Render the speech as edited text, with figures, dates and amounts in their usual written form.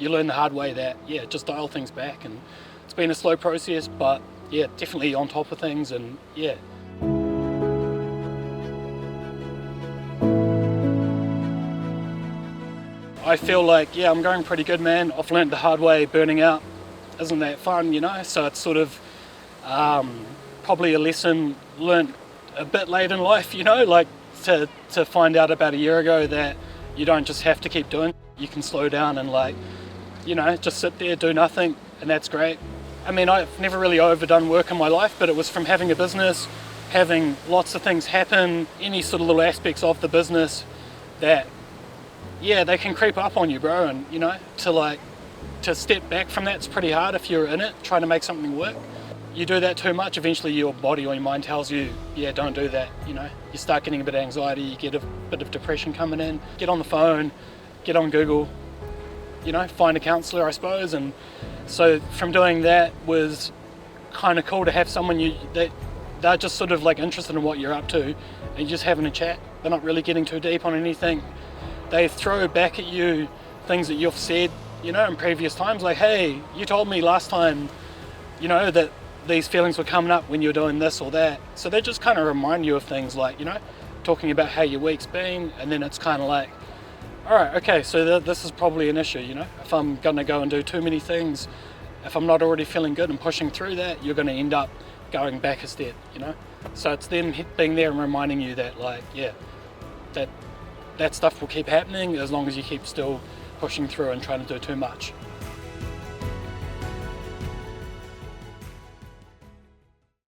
you learn the hard way that, yeah, just dial things back. And it's been a slow process, but yeah, definitely on top of things, and yeah. I feel like, yeah, I'm going pretty good, man. I've learned the hard way, burning out isn't that fun, you know? So it's sort of probably a lesson learned a bit late in life, you know, like to find out about a year ago that you don't just have to keep doing. You can slow down and, like, you know, just sit there, do nothing, and that's great. I mean, I've never really overdone work in my life, but it was from having a business, having lots of things happen, any sort of little aspects of the business that, yeah, they can creep up on you, bro. And, you know, to step back from that's pretty hard if you're in it, trying to make something work. You do that too much, eventually your body or your mind tells you, yeah, don't do that, you know. You start getting a bit of anxiety, you get a bit of depression coming in. Get on the phone, get on Google, you know, find a counsellor, I suppose. And so from doing that was kind of cool to have someone that they're just sort of like interested in what you're up to, and you're just having a chat. They're not really getting too deep on anything. They throw back at you things that you've said, you know, in previous times, like, hey, you told me last time, you know, that these feelings were coming up when you were doing this or that. So they just kind of remind you of things, like, you know, talking about how your week's been, and then it's kind of like, all right, okay, so this is probably an issue, you know. If I'm going to go and do too many things, if I'm not already feeling good and pushing through that, you're going to end up going back a step, you know. So it's them being there and reminding you that, like, yeah, that stuff will keep happening as long as you keep still pushing through and trying to do too much.